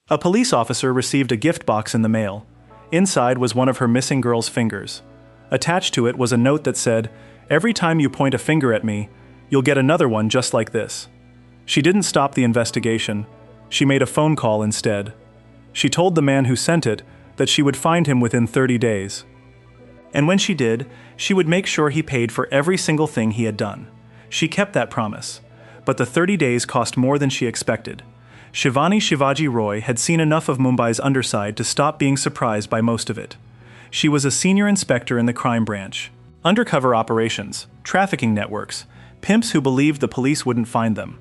A police officer received a gift box in the mail. Inside was one of her missing girl's fingers. Attached to it was a note that said, "Every time you point a finger at me, you'll get another one just like this." She didn't stop the investigation. She made a phone call instead. She told the man who sent it that she would find him within 30 days. And when she did, she would make sure he paid for every single thing he had done. She kept that promise. But the 30 days cost more than she expected. Shivani Shivaji Roy had seen enough of Mumbai's underside to stop being surprised by most of it. She was a senior inspector in the crime branch. Undercover operations, trafficking networks, pimps who believed the police wouldn't find them.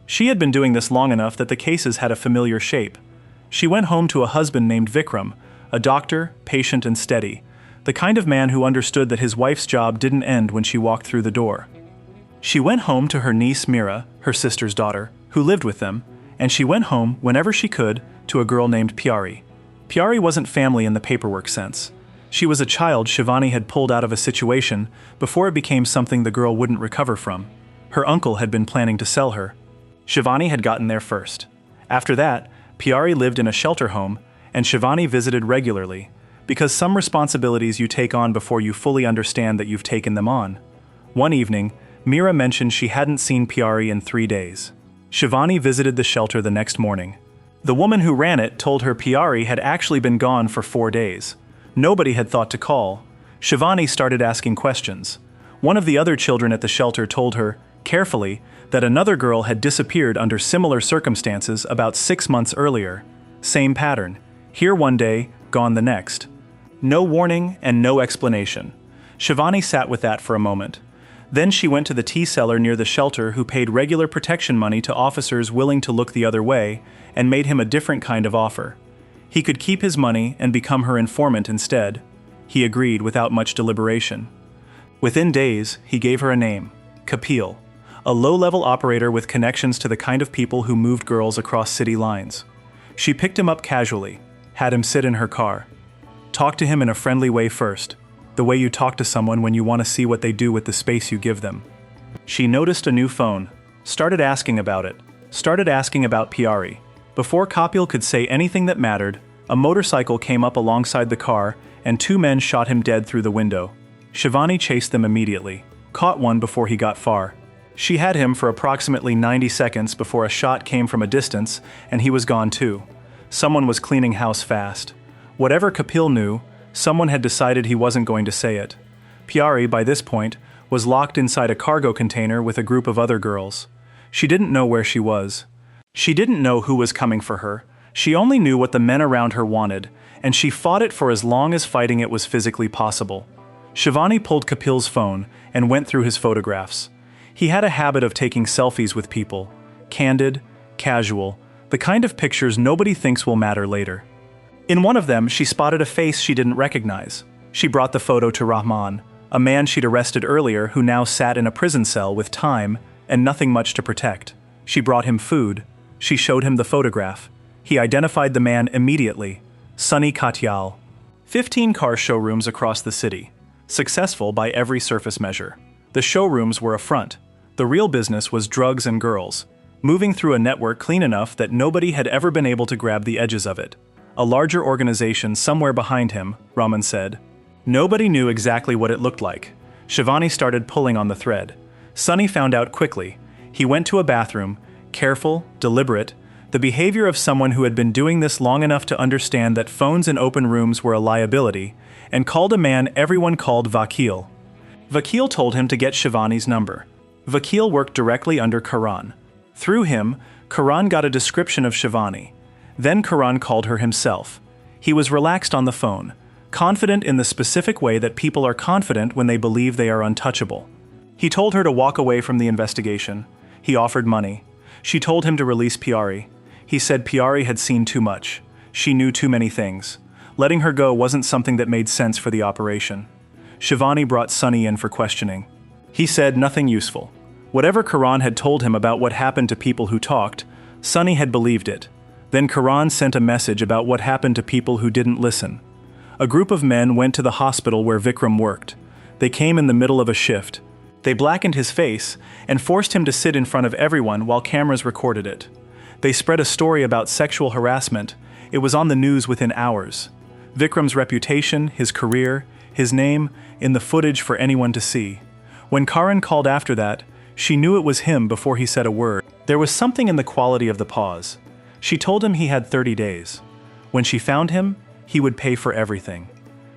She had been doing this long enough that the cases had a familiar shape. She went home to a husband named Vikram, a doctor, patient and steady, the kind of man who understood that his wife's job didn't end when she walked through the door. She went home to her niece Meera, her sister's daughter, who lived with them, and she went home whenever she could to a girl named Pyari. Pyari wasn't family in the paperwork sense. She was a child Shivani had pulled out of a situation before it became something the girl wouldn't recover from. Her uncle had been planning to sell her. Shivani had gotten there first. After that, Pyari lived in a shelter home, and Shivani visited regularly, because some responsibilities you take on before you fully understand that you've taken them on. One evening, Meera mentioned she hadn't seen Pyari in 3 days. Shivani visited the shelter the next morning. The woman who ran it told her Pyari had actually been gone for 4 days. Nobody had thought to call. Shivani started asking questions. One of the other children at the shelter told her, carefully, that another girl had disappeared under similar circumstances about 6 months earlier. Same pattern. Here one day, gone the next. No warning and no explanation. Shivani sat with that for a moment. Then she went to the tea seller near the shelter who paid regular protection money to officers willing to look the other way and made him a different kind of offer. He could keep his money and become her informant instead. He agreed without much deliberation. Within days, he gave her a name, Kapil, a low-level operator with connections to the kind of people who moved girls across city lines. She picked him up casually, had him sit in her car. Talked to him in a friendly way first, the way you talk to someone when you want to see what they do with the space you give them. She noticed a new phone, started asking about it, started asking about Pyari. Before Kapil could say anything that mattered, a motorcycle came up alongside the car and 2 men shot him dead through the window. Shivani chased them immediately, caught one before he got far. She had him for approximately 90 seconds before a shot came from a distance and he was gone too. Someone was cleaning house fast. Whatever Kapil knew, someone had decided he wasn't going to say it. Pyari, by this point, was locked inside a cargo container with a group of other girls. She didn't know where she was. She didn't know who was coming for her. She only knew what the men around her wanted, and she fought it for as long as fighting it was physically possible. Shivani pulled Kapil's phone and went through his photographs. He had a habit of taking selfies with people. Candid, casual, the kind of pictures nobody thinks will matter later. In one of them, she spotted a face she didn't recognize. She brought the photo to Rahman, a man she'd arrested earlier who now sat in a prison cell with time and nothing much to protect. She brought him food. She showed him the photograph. He identified the man immediately. Sunny Katyal. 15 car showrooms across the city. Successful by every surface measure. The showrooms were a front. The real business was drugs and girls, moving through a network clean enough that nobody had ever been able to grab the edges of it. A larger organization somewhere behind him, Raman said. Nobody knew exactly what it looked like. Shivani started pulling on the thread. Sunny found out quickly. He went to a bathroom, careful, deliberate, the behavior of someone who had been doing this long enough to understand that phones in open rooms were a liability, and called a man everyone called Vakil. Vakil told him to get Shivani's number. Vakil worked directly under Karan. Through him, Karan got a description of Shivani. Then Karan called her himself. He was relaxed on the phone, confident in the specific way that people are confident when they believe they are untouchable. He told her to walk away from the investigation. He offered money. She told him to release Pyari. He said Pyari had seen too much. She knew too many things. Letting her go wasn't something that made sense for the operation. Shivani brought Sunny in for questioning. He said nothing useful. Whatever Karan had told him about what happened to people who talked, Sunny had believed it. Then Karan sent a message about what happened to people who didn't listen. A group of men went to the hospital where Vikram worked. They came in the middle of a shift. They blackened his face and forced him to sit in front of everyone while cameras recorded it. They spread a story about sexual harassment It was on the news within hours. Vikram's reputation, his career, his name, in the footage for anyone to see. When Karan called after that, she knew it was him before he said a word. There was something in the quality of the pause. She told him he had 30 days. When she found him, he would pay for everything.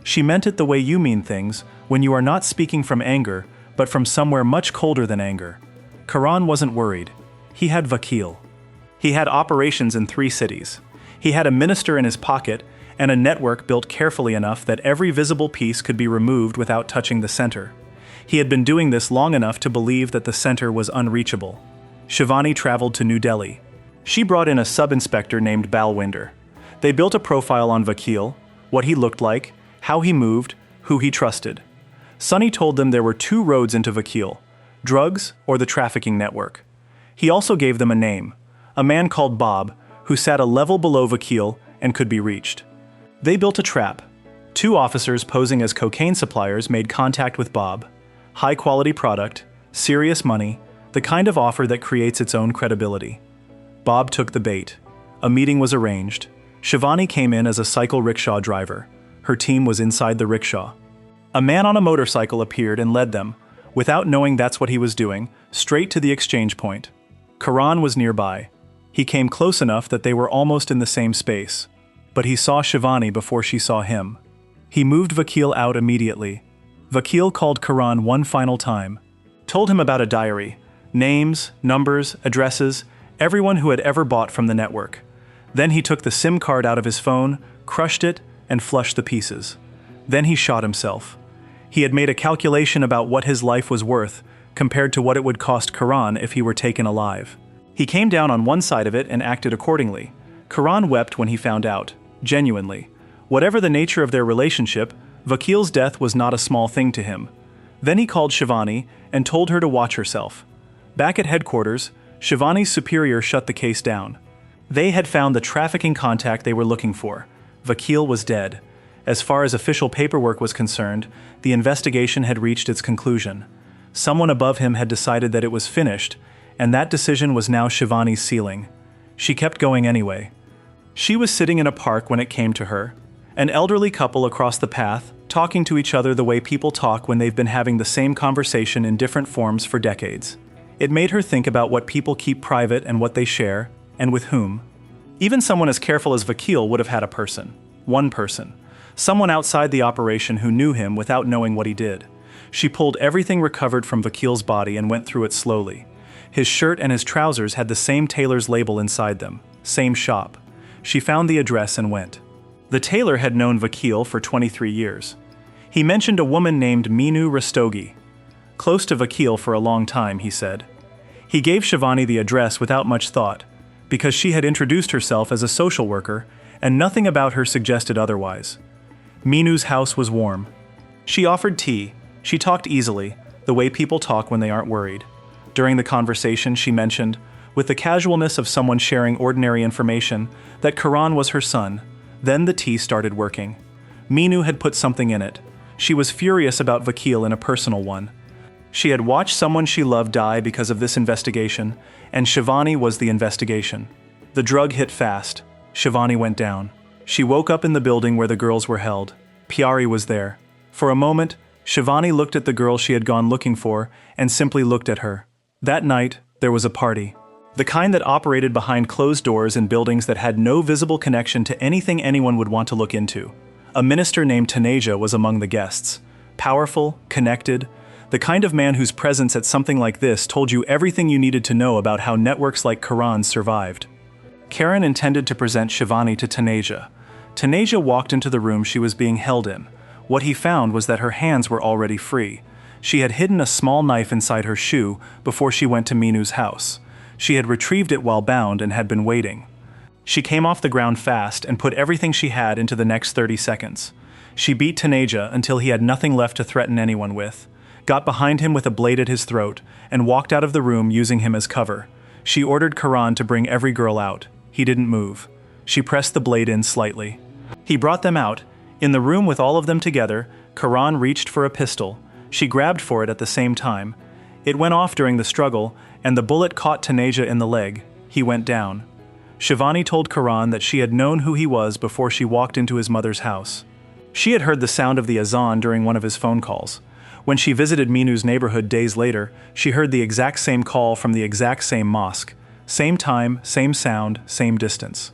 She meant it the way you mean things, when you are not speaking from anger, but from somewhere much colder than anger. Karan wasn't worried. He had Vakil. He had operations in 3 cities. He had a minister in his pocket and a network built carefully enough that every visible piece could be removed without touching the center. He had been doing this long enough to believe that the center was unreachable. Shivani traveled to New Delhi. She brought in a sub-inspector named Balwinder. They built a profile on Vakil, what he looked like, how he moved, who he trusted. Sunny told them there were 2 roads into Vakil, drugs or the trafficking network. He also gave them a name, a man called Bob, who sat a level below Vakil and could be reached. They built a trap. 2 officers posing as cocaine suppliers made contact with Bob. High-quality product, serious money, the kind of offer that creates its own credibility. Bob took the bait. A meeting was arranged. Shivani came in as a cycle rickshaw driver. Her team was inside the rickshaw. A man on a motorcycle appeared and led them, without knowing that's what he was doing, straight to the exchange point. Karan was nearby. He came close enough that they were almost in the same space. But he saw Shivani before she saw him. He moved Vakil out immediately. Vakil called Karan one final time. Told him about a diary. Names, numbers, addresses, everyone who had ever bought from the network. Then he took the SIM card out of his phone, crushed it, and flushed the pieces. Then he shot himself. He had made a calculation about what his life was worth compared to what it would cost Karan if he were taken alive. He came down on one side of it and acted accordingly. Karan wept when he found out, genuinely. Whatever the nature of their relationship, Vakil's death was not a small thing to him. Then he called Shivani and told her to watch herself. Back at headquarters, Shivani's superior shut the case down. They had found the trafficking contact they were looking for. Vakil was dead. As far as official paperwork was concerned, the investigation had reached its conclusion. Someone above him had decided that it was finished, and that decision was now Shivani's ceiling. She kept going anyway. She was sitting in a park when it came to her. An elderly couple across the path, talking to each other the way people talk when they've been having the same conversation in different forms for decades. It made her think about what people keep private and what they share, and with whom. Even someone as careful as Vakil would have had a person. One person. Someone outside the operation who knew him without knowing what he did. She pulled everything recovered from Vakil's body and went through it slowly. His shirt and his trousers had the same tailor's label inside them. Same shop. She found the address and went. The tailor had known Vakil for 23 years. He mentioned a woman named Meenu Rastogi. Close to Vakil for a long time, he said. He gave Shivani the address without much thought, because she had introduced herself as a social worker, and nothing about her suggested otherwise. Meenu's house was warm. She offered tea. She talked easily, the way people talk when they aren't worried. During the conversation, she mentioned, with the casualness of someone sharing ordinary information, that Karan was her son. Then the tea started working. Meenu had put something in it. She was furious about Vakil in a personal one. She had watched someone she loved die because of this investigation, and Shivani was the investigation. The drug hit fast. Shivani went down. She woke up in the building where the girls were held. Pyari was there. For a moment, Shivani looked at the girl she had gone looking for and simply looked at her. That night, there was a party. The kind that operated behind closed doors in buildings that had no visible connection to anything anyone would want to look into. A minister named Taneja was among the guests. Powerful, connected, the kind of man whose presence at something like this told you everything you needed to know about how networks like Karan survived. Karan intended to present Shivani to Taneja. Taneja walked into the room she was being held in. What he found was that her hands were already free. She had hidden a small knife inside her shoe before she went to Meenu's house. She had retrieved it while bound and had been waiting. She came off the ground fast and put everything she had into the next 30 seconds. She beat Taneja until he had nothing left to threaten anyone with, got behind him with a blade at his throat, and walked out of the room using him as cover. She ordered Karan to bring every girl out. He didn't move. She pressed the blade in slightly. He brought them out. In the room with all of them together, Karan reached for a pistol. She grabbed for it at the same time. It went off during the struggle, and the bullet caught Taneja in the leg. He went down. Shivani told Karan that she had known who he was before she walked into his mother's house. She had heard the sound of the azan during one of his phone calls. When she visited Minu's neighborhood days later, she heard the exact same call from the exact same mosque. Same time, same sound, same distance.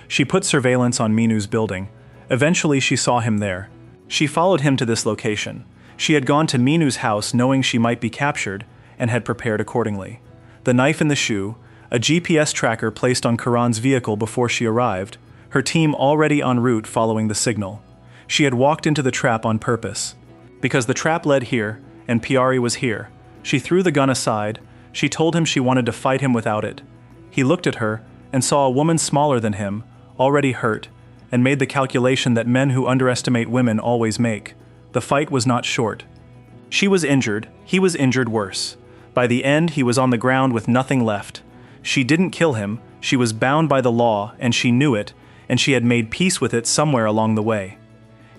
She put surveillance on Minu's building. Eventually she saw him there. She followed him to this location. She had gone to Minu's house knowing she might be captured, and had prepared accordingly. The knife in the shoe, a GPS tracker placed on Karan's vehicle before she arrived, her team already en route following the signal. She had walked into the trap on purpose. Because the trap led here, and Pyari was here. She threw the gun aside. She told him she wanted to fight him without it. He looked at her, and saw a woman smaller than him, already hurt, and made the calculation that men who underestimate women always make. The fight was not short. She was injured, he was injured worse. By the end, he was on the ground with nothing left. She didn't kill him, she was bound by the law, and she knew it, and she had made peace with it somewhere along the way.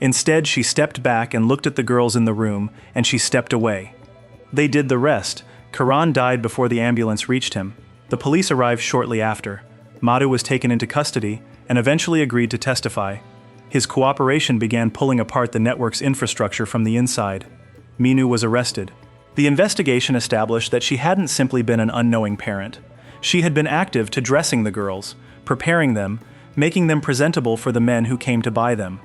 Instead, she stepped back and looked at the girls in the room, and she stepped away. They did the rest. Karan died before the ambulance reached him. The police arrived shortly after. Madhu was taken into custody, and eventually agreed to testify. His cooperation began pulling apart the network's infrastructure from the inside. Minu was arrested. The investigation established that she hadn't simply been an unknowing parent. She had been active to dressing the girls, preparing them, making them presentable for the men who came to buy them.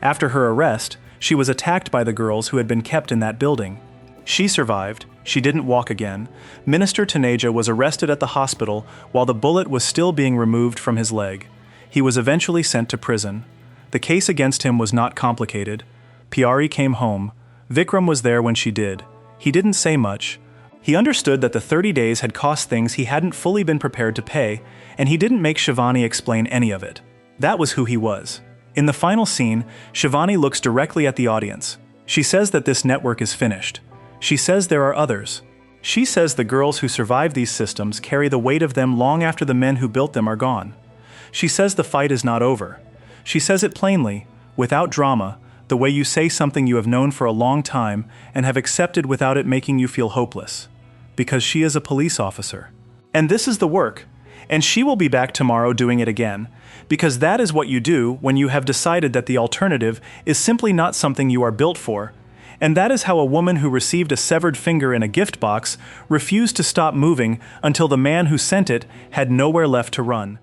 After her arrest, she was attacked by the girls who had been kept in that building. She survived. She didn't walk again. Minister Taneja was arrested at the hospital while the bullet was still being removed from his leg. He was eventually sent to prison. The case against him was not complicated. Pyari came home. Vikram was there when she did. He didn't say much. He understood that the 30 days had cost things he hadn't fully been prepared to pay, and he didn't make Shivani explain any of it. That was who he was. In the final scene, Shivani looks directly at the audience. She says that this network is finished. She says there are others. She says the girls who survive these systems carry the weight of them long after the men who built them are gone. She says the fight is not over. She says it plainly, without drama, the way you say something you have known for a long time and have accepted without it making you feel hopeless. Because she is a police officer. And this is the work. And she will be back tomorrow doing it again. Because that is what you do when you have decided that the alternative is simply not something you are built for. And that is how a woman who received a severed finger in a gift box refused to stop moving until the man who sent it had nowhere left to run.